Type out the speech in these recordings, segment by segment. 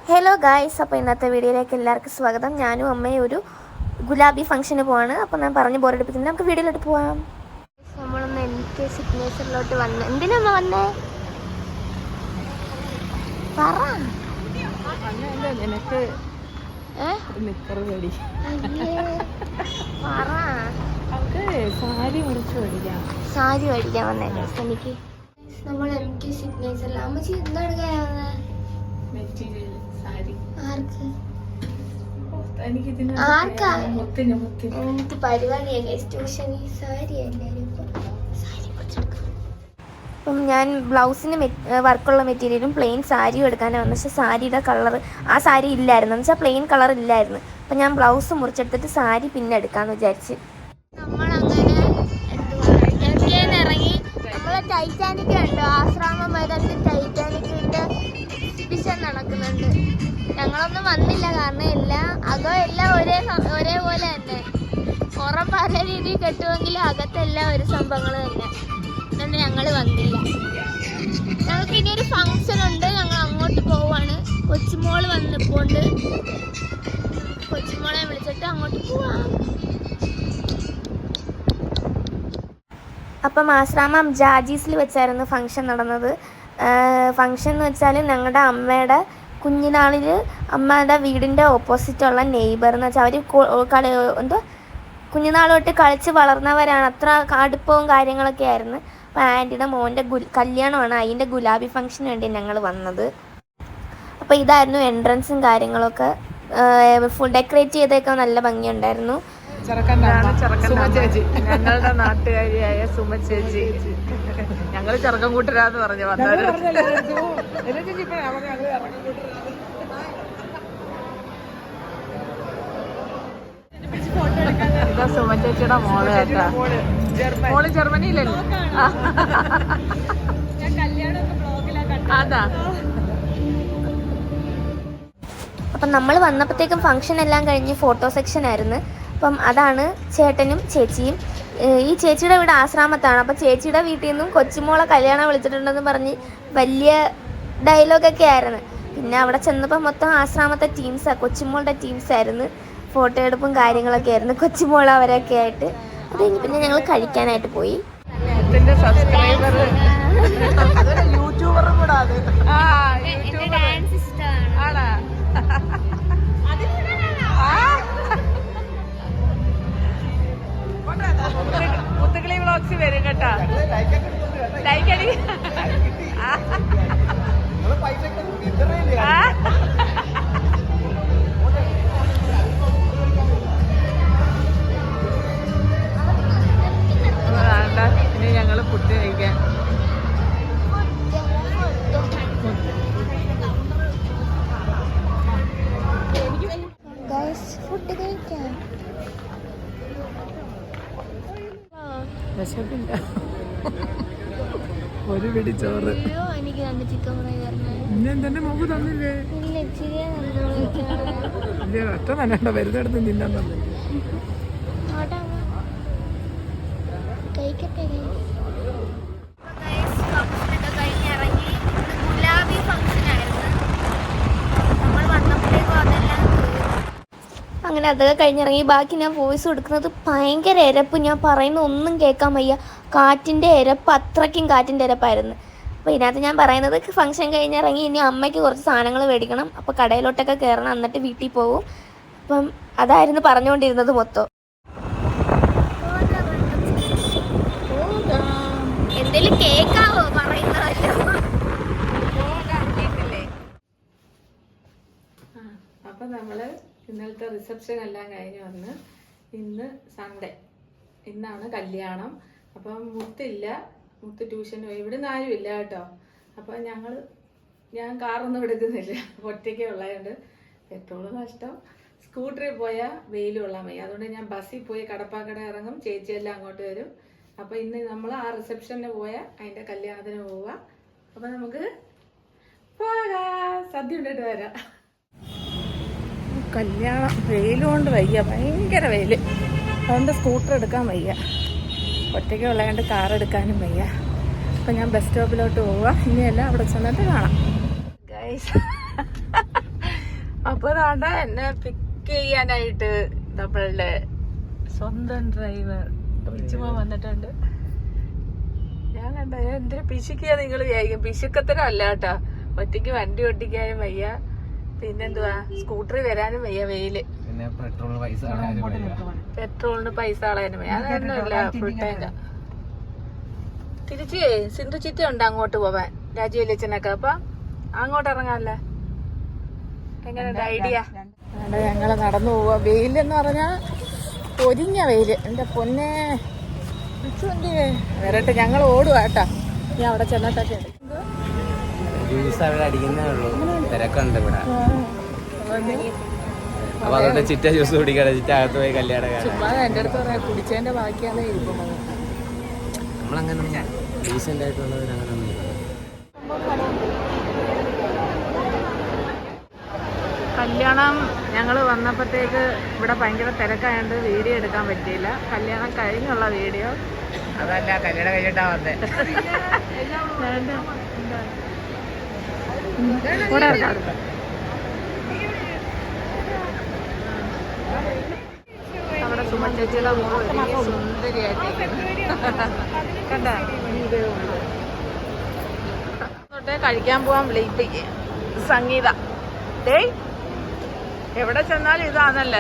Hello guys, അപ്പോൾ ഇന്നത്തെ വീഡിയോയിലേക്ക് എല്ലാവർക്കും സ്വാഗതം. ഞാനും അമ്മയും ഒരു ഗുലാബി ഫംഗ്ഷന് പോവാണ്. അപ്പോൾ ഞാൻ പറഞ്ഞ് ബോറടിപ്പിക്കുന്നത് നമുക്ക് വീഡിയോയിലോട്ട് പോവാം. നമ്മളൊന്ന് എനിക്ക് സിഗ്നേച്ചറിലോട്ട് വന്ന് എന്തിനാ വന്നേ? പറ. നിനക്ക് സാരി മേടിക്കാൻ വന്നേ. എനിക്ക് നമ്മൾ എനിക്ക് സിഗ്നേച്ചറിൽ അമ്മച്ചി എന്താണ് കഴിയാവുന്നത്? എനിക്ക് പരിപാടിയല്ലേ ട്യൂഷന് സാരി എല്ലാവരും. അപ്പം ഞാൻ ബ്ലൗസിന് വർക്കുള്ള മെറ്റീരിയലും പ്ലെയിൻ സാരിയും എടുക്കാനാണ് വന്നത്. പക്ഷേ സാരിയുടെ കളർ ആ സാരി ഇല്ലായിരുന്നു, എന്ന് വെച്ചാൽ പ്ലെയിൻ കളർ ഇല്ലായിരുന്നു. അപ്പം ഞാൻ ബ്ലൗസ് മുറിച്ചെടുത്തിട്ട് സാരി പിന്നെ എടുക്കാമെന്ന് വിചാരിച്ച് നമ്മളങ്ങനെ ഇറങ്ങി. നമ്മളെ ടൈറ്റാനിക് കണ്ടോ? ആശ്രാമം മൈതാനത്ത് ടൈറ്റാനിക്കിൻ്റെ എക്സിബിഷൻ നടക്കുന്നുണ്ട്. ഞങ്ങളൊന്നും വന്നില്ല, കാരണം എല്ലാം ഒരേപോലെ തന്നെ. പുറം പല രീതിയിൽ കെട്ടുമെങ്കിലും അകത്തെല്ലാം ഒരു സംഭവങ്ങൾ തന്നെ. അതുകൊണ്ട് ഞങ്ങൾ വന്നില്ല. ഞങ്ങൾക്ക് ഇനി ഒരു ഫംഗ്ഷൻ ഉണ്ട്, ഞങ്ങൾ അങ്ങോട്ട് പോവാണ്. കൊച്ചുമോള് വന്നിപ്പോണ്ട്, കൊച്ചുമോളെ വിളിച്ചിട്ട് അങ്ങോട്ട് പോവാം. അപ്പം ആശ്രാമം ജാജീസിൽ വെച്ചായിരുന്നു ഫംഗ്ഷൻ നടന്നത്. ഫംഗ്ഷൻ എന്ന് വെച്ചാൽ ഞങ്ങളുടെ അമ്മയുടെ കുഞ്ഞിനാളിൽ അമ്മയുടെ വീടിൻ്റെ ഓപ്പോസിറ്റുള്ള നെയ്ബർ എന്ന് വെച്ചാൽ അവർ കുഞ്ഞുനാൾ തൊട്ട് കളിച്ച് വളർന്നവരാണ്. അത്ര അടുപ്പവും കാര്യങ്ങളൊക്കെ ആയിരുന്നു. അപ്പോൾ ആൻറ്റിയുടെ മോൻ്റെ കല്യാണമാണ്, അതിൻ്റെ ഗുലാബി ഫംഗ്ഷന് വേണ്ടി ഞങ്ങൾ വന്നത്. അപ്പോൾ ഇതായിരുന്നു എൻട്രൻസും കാര്യങ്ങളൊക്കെ. ഫുൾ ഡെക്കറേറ്റ് ചെയ്തൊക്കെ നല്ല ഭംഗിയുണ്ടായിരുന്നു. ഞങ്ങളുടെ നാട്ടുകാരിയായ സുമ ചേച്ചി. ഞങ്ങൾ ചെറുക്കം കൂട്ടരാന്ന് പറഞ്ഞു വന്നത്. ഇതാ സുമ ചേച്ചിയുടെ മോള് കേട്ടാ. മോള് ജർമ്മനിയിലല്ലേ? അതാ. അപ്പം നമ്മൾ വന്നപ്പോഴത്തേക്കും ഫംഗ്ഷൻ എല്ലാം കഴിഞ്ഞ് ഫോട്ടോ സെക്ഷൻ ആയിരുന്നു. അപ്പം അതാണ് ചേട്ടനും ചേച്ചിയും. ഈ ചേച്ചിയുടെ വീട് ആശ്രാമത്താണ്. അപ്പോൾ ചേച്ചിയുടെ വീട്ടിൽ നിന്നും കൊച്ചുമോളെ കല്യാണം വിളിച്ചിട്ടുണ്ടെന്ന് പറഞ്ഞ് വലിയ ഡയലോഗൊക്കെ ആയിരുന്നു. പിന്നെ അവിടെ ചെന്നപ്പോൾ മൊത്തം ആശ്രാമത്തെ ടീംസാണ്, കൊച്ചുമോളുടെ ടീംസായിരുന്നു. ഫോട്ടോ എടുപ്പും കാര്യങ്ങളൊക്കെ ആയിരുന്നു കൊച്ചുമോൾ അവരൊക്കെ ആയിട്ട്. അത് കഴിഞ്ഞ് പിന്നെ ഞങ്ങൾ കഴിക്കാനായിട്ട് പോയി. മുത്തുകളി വ്ളോഗ്സ് വരും കേട്ടാ. ലൈക്ക് അടി. ഇനി ഞങ്ങള് ഫുഡ് കഴിക്കാൻ. വിശപ്പില്ല. ഒരു പിടി ചോറ്. ഇന്നെന്തെന്റെ മുമ്പ് തന്നില്ലേ? ഒറ്റ തന്നെ വരുന്നിടത്ത് നിന്നാൻ തന്നെ. അങ്ങനെ അതൊക്കെ കഴിഞ്ഞിറങ്ങി. ബാക്കി ഞാൻ വോയിസ് കൊടുക്കുന്നത് ഭയങ്കര എരപ്പ്, ഞാൻ പറയുന്ന ഒന്നും കേൾക്കാൻ വയ്യ. കാറ്റിൻ്റെ എരപ്പ്, അത്രയ്ക്കും കാറ്റിൻ്റെ എരപ്പായിരുന്നു. അപ്പോൾ ഇതിനകത്ത് ഞാൻ പറയുന്നത് ഫംഗ്ഷൻ കഴിഞ്ഞിറങ്ങി ഇനി അമ്മയ്ക്ക് കുറച്ച് സാധനങ്ങൾ മേടിക്കണം. അപ്പോൾ കടയിലോട്ടൊക്കെ കയറണം, എന്നിട്ട് വീട്ടിൽ പോകും. അപ്പം അതായിരുന്നു പറഞ്ഞുകൊണ്ടിരുന്നത് മൊത്തം. എന്തെങ്കിലും കേൾക്കാവോ പറയുന്നതല്ലോ? അപ്പം നമ്മള് ഇന്നലത്തെ റിസപ്ഷൻ എല്ലാം കഴിഞ്ഞ് വന്ന് ഇന്ന് സൺഡേ, ഇന്നാണ് കല്യാണം. അപ്പം മുത്തില്ല, മുത്ത് ട്യൂഷന് പോയി. ഇവിടുന്ന് ആരും ഇല്ല കേട്ടോ. അപ്പം ഞാൻ കാറൊന്നും എടുക്കുന്നില്ല, ഒറ്റയ്ക്കേ ഉള്ളതുകൊണ്ട് പെട്രോള് നഷ്ടം. സ്കൂട്ടറിൽ പോയാൽ വെയിൽ കൊള്ളാൻ വയ്യ, അതുകൊണ്ട് ഞാൻ ബസ്സിൽ പോയി കടപ്പാക്കട ഇറങ്ങും, ചേച്ചിയെല്ലാം അങ്ങോട്ട് വരും. അപ്പം ഇന്ന് നമ്മൾ ആ റിസപ്ഷന് പോയാൽ അതിൻ്റെ കല്യാണത്തിന് പോവുക. അപ്പം നമുക്ക് പോകാം, സദ്യ ഉണ്ടിട്ട് വരാം. കല്യാണം വെയിൽ കൊണ്ട് വയ്യ, ഭയങ്കര വെയിൽ. അതുകൊണ്ട് സ്കൂട്ടർ എടുക്കാൻ വയ്യ, ഒറ്റയ്ക്ക് ഉള്ളതുകൊണ്ട് കാർ എടുക്കാനും വയ്യ. അപ്പം ഞാൻ ബസ് സ്റ്റോപ്പിലോട്ട് പോവുക. ഇനിയല്ല അവിടെ ചെന്നിട്ട് കാണാം. ഗൈസ് ഇപ്പൊ താണ്ട എന്നെ പിക്ക് ചെയ്യാനായിട്ട് നമ്മളുടെ സ്വന്തം ഡ്രൈവർ റിച്ചുമ വന്നിട്ടുണ്ട്. ഞാൻ കണ്ട എന്തിനു പിശുക്കിയാ നിങ്ങൾ വിചാരിക്കും. പിശുക്കത്തരല്ല കേട്ടോ, ഒറ്റയ്ക്ക് വണ്ടി ഓട്ടിക്കാനും വയ്യ, പിന്നെന്തുവാ സ്കൂട്ടറിൽ വരാനും വയ്യ, വെയില്, പെട്രോളിന് പൈസ കളയാനും വയ്യ. അതൊന്നുമില്ല, ഫുൾ ടാങ്ക. തിരിച്ചേ സിന്ധു ചിത്ത ഉണ്ട് അങ്ങോട്ട് പോവാൻ, രാജു വലിയച്ഛനൊക്കെ. അപ്പൊ അങ്ങോട്ട് ഇറങ്ങാല്ല. എങ്ങനെയുണ്ട് ഐഡിയ? ഞങ്ങള് നടന്നു പോവാ. വെയിലെന്ന് പറഞ്ഞാ പൊരിഞ്ഞ വെയില്. എന്റെ പൊന്നെ വരട്ടെ, ഞങ്ങൾ ഓടുക കേട്ടാ. ഞാൻ അവിടെ ചെന്നിട്ടൊക്കെ തിരക്കുണ്ട് ഇവിടെ. അപ്പൊ അതുകൊണ്ട് ചിറ്റ ജ്യൂസ് കുടിക്കട്ടെ, ചിറ്റ അകത്ത് പോയി കല്യാണം ചുമ്മാ എന്റെ അടുത്ത് പറയാ കുടിച്ചതിന്റെ ബാക്കിയാണ് ഇരിക്കുന്നത്. നമ്മളങ്ങനെ ഡീസെന്റ് ആയിട്ടുള്ളവരങ്ങനെ ഒന്നും കല്യാണം ഞങ്ങൾ വന്നപ്പോഴത്തേക്ക് ഇവിടെ ഭയങ്കര തിരക്കായതുകൊണ്ട് വീഡിയോ എടുക്കാൻ പറ്റിയില്ല. കല്യാണം കഴിഞ്ഞുള്ള വീഡിയോ അതല്ല, കല്യാണം കഴിഞ്ഞിട്ടാ വന്നേ. കൂടെ ഇറക്കാം. അവിടെ സുമചേച്ചിയുടെ മോള് സുന്ദരിയായിട്ട് കണ്ട തൊട്ടേ കഴിക്കാൻ പോവാൻ വിളിപ്പിക്ക് സംഗീത. ഡേയ് എവിടെ ചെന്നാലും ഇതാണല്ലേ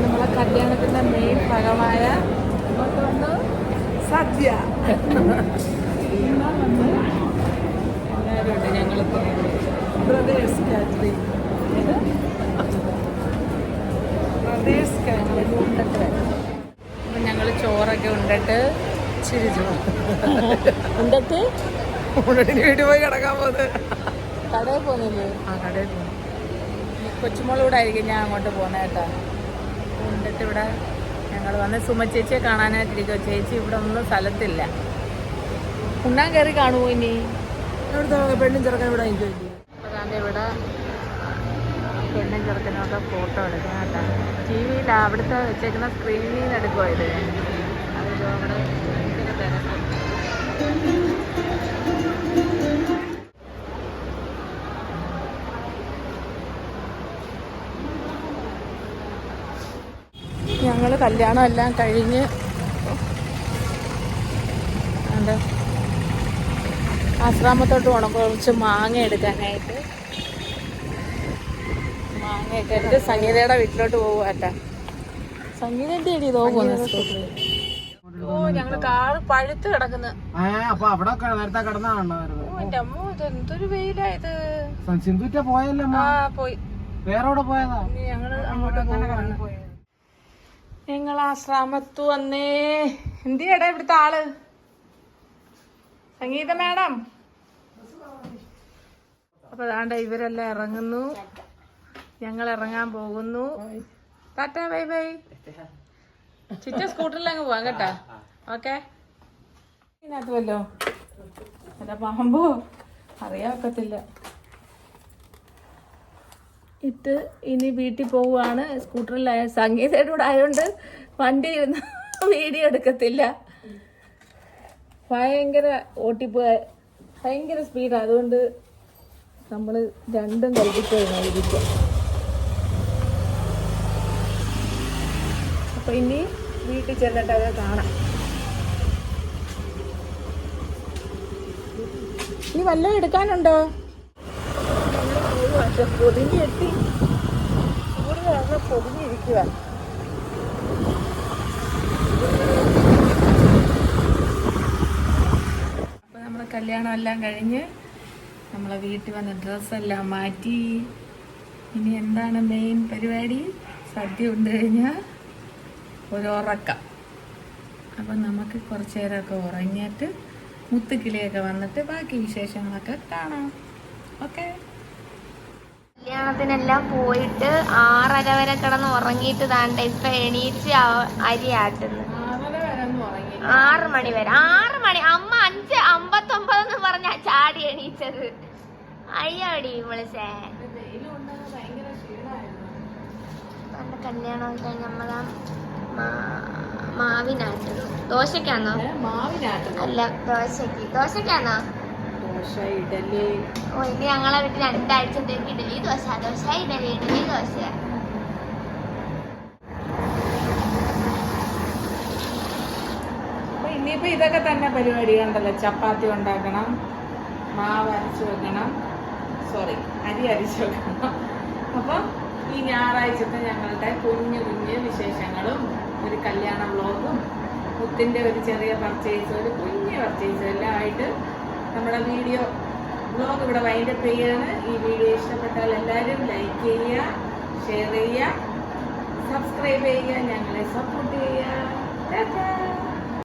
നമ്മളെ കല്യാണത്തിന്റെ മെയിൻ ഭാഗമായ സദ്യ. എല്ലാവരും ഉണ്ട്. ഞങ്ങളിപ്പോ ബ്രദേഴ്സ് കാറ്ററിംഗ്, ബ്രദേഴ്സ് കാറ്ററിംഗ് ഉണ്ടിട്ട് അപ്പം ഞങ്ങൾ ചോറൊക്കെ ഉണ്ടിട്ട് ചിരിച്ചു ഉണ്ടിട്ട് വീട്ടിൽ പോയി കിടക്കാൻ പോകുന്നത്. കടയിൽ പോകുന്നില്ലേ? ആ കടയിൽ പോകുന്നു. കൊച്ചുമോളൂടെ ആയിരിക്കും ഞാൻ അങ്ങോട്ട് പോകുന്നത് കേട്ടോ. ഉണ്ടിട്ട് ഇവിടെ ഞങ്ങൾ വന്ന് സുമചേച്ചിയെ കാണാനായിട്ടിരിക്കുമോ. ചേച്ചി ഇവിടെ ഒന്നും സ്ഥലത്തില്ല. ഉണ്ണാൻ കയറി കാണുമോ ഇനി? ഇവിടുത്തെ പെണ്ണും ചെറുക്കൻ ഇവിടെ അതാണ്ട് ഇവിടെ പെണ്ണും ചെറുക്കനൊക്കെ ഫോട്ടോ എടുക്കണം കേട്ടോ. ടി വിയിൽ അവിടുത്തെ വെച്ചേക്കുന്ന സ്ക്രീനിൽ നിന്ന് എടുക്കുമോ ഇത്? അതിലോ അവിടെ ഭയങ്കര തിരക്ക്. ഞങ്ങൾ കല്യാണം എല്ലാം കഴിഞ്ഞ് എന്താ ആശ്രാമത്തോട്ട് പോകണം കുറച്ച് മാങ്ങ എടുക്കാനായിട്ട്. മാങ്ങയൊക്കെ എടുത്ത് സംഗീതയുടെ വീട്ടിലോട്ട് പോകുക കേട്ടാ. സംഗീത എന്ത് ചെയ്തി ഇതോ പോകുന്നത് സ്കൂട്ടറിൽ. ഓ ഞങ്ങള് കാറ് പഴുത്ത് കിടക്കുന്നു. എന്റെ അമ്മ ഇതെന്തൊരു വെയിലായത്. ആ പോയി. ഞങ്ങള് അങ്ങോട്ട് പോയി. ഞങ്ങൾ ആശ്രാമത്ത് വന്നേ. എന്തിയടാ ഇവിടുത്തെ ആള്? സംഗീത മാഡം. അപ്പൊ അതാണ്ട് ഇവരെല്ലാം ഇറങ്ങുന്നു, ഞങ്ങൾ ഇറങ്ങാൻ പോകുന്നു. Tata bye bye. ചിറ്റ സ്കൂട്ടറിൽ അങ്ങ് പോവാം കേട്ടാ. ഓക്കെ. ഇതിനകത്ത് വല്ലോ അല്ല പാമ്പോ അറിയാക്കത്തില്ല. ഇട്ട് ഇനി വീട്ടിൽ പോവുകയാണ്. സ്കൂട്ടറിലായ സംഗീതയുടെ കൂടെ ആയതുകൊണ്ട് വണ്ടി ഇരുന്ന് വീഡിയോ എടുക്കത്തില്ല. ഭയങ്കര ഓട്ടിപ്പോയ ഭയങ്കര സ്പീഡാണ്. അതുകൊണ്ട് നമ്മൾ രണ്ടും കൽപ്പിച്ചിരിക്കും. അപ്പൊ ഇനി വീട്ടിൽ ചെന്നിട്ട് അത് കാണാം. ഇനി വല്ലതും എടുക്കാനുണ്ടോ? പൊതിഞ്ഞെത്തി ചൂട് കാരണം പൊതിഞ്ഞിരിക്കുക. അപ്പൊ നമ്മളെ കല്യാണം എല്ലാം കഴിഞ്ഞ് നമ്മളെ വീട്ടിൽ വന്ന് ഡ്രസ്സെല്ലാം മാറ്റി. ഇനി എന്താണ് മെയിൻ പരിപാടി? സദ്യ ഉണ്ട് കഴിഞ്ഞാൽ ഒരു ഉറക്കം. അപ്പം നമുക്ക് കുറച്ച് നേരമൊക്കെ ഉറങ്ങിയിട്ട് മുത്തുക്കിളിയൊക്കെ വന്നിട്ട് ബാക്കി വിശേഷങ്ങളൊക്കെ കാണാം. ഓക്കെ. കല്യാണത്തിനെല്ലാം പോയിട്ട് 6:30 വരെ കിടന്ന് ഉറങ്ങിയിട്ട് താണ്ട ഇപ്പൊ എണീച്ച് അരി ആട്ടുന്നു. 6 മണി വരെ. 6 മണി. അമ്മ 5:59 പറഞ്ഞ ചാടി എണീച്ചത്. അയ്യോടി വിളിച്ചേ. കല്യാണം കഴിഞ്ഞ നമ്മളാ മാവിനാട്ടുന്നു. ദോശക്കാന്നോ? അല്ല ദോശക്കാന്നോ? ദോശ, ഇഡലി. ഇനി ഞങ്ങളെ വീട്ടിൽ 2 ആഴ്ചത്തേക്ക് ഇഡലി ദോശ, ദോശ ഇഡലി, ഇഡലി ദോശ. അപ്പൊ ഇനിയിപ്പോ ഇതൊക്കെ തന്നെ പരിപാടി കണ്ടല്ലോ. ചപ്പാത്തി ഉണ്ടാക്കണം, മാവ് അരച്ചു വെക്കണം, അരി അരച്ചു വെക്കണം. അപ്പം ഈ ഞായറാഴ്ചത്തെ ഞങ്ങളുടെ കുഞ്ഞു വിശേഷങ്ങളും ഒരു കല്യാണ വ്ളോഗും മുത്തിന്റെ ഒരു ചെറിയ പർച്ചേസ്, ഒരു കുഞ്ഞു പർച്ചേസ് എല്ലാം ആയിട്ട് നമ്മുടെ വ്ളോഗ് ഇവിടെ വൈൻഡപ്പ് ചെയ്യാണ്. ഈ വീഡിയോ ഇഷ്ടപ്പെട്ടാൽ എല്ലാവരും ലൈക്ക് ചെയ്യുക, ഷെയർ ചെയ്യുക, സബ്സ്ക്രൈബ് ചെയ്യുക, ഞങ്ങളെ സപ്പോർട്ട് ചെയ്യുക.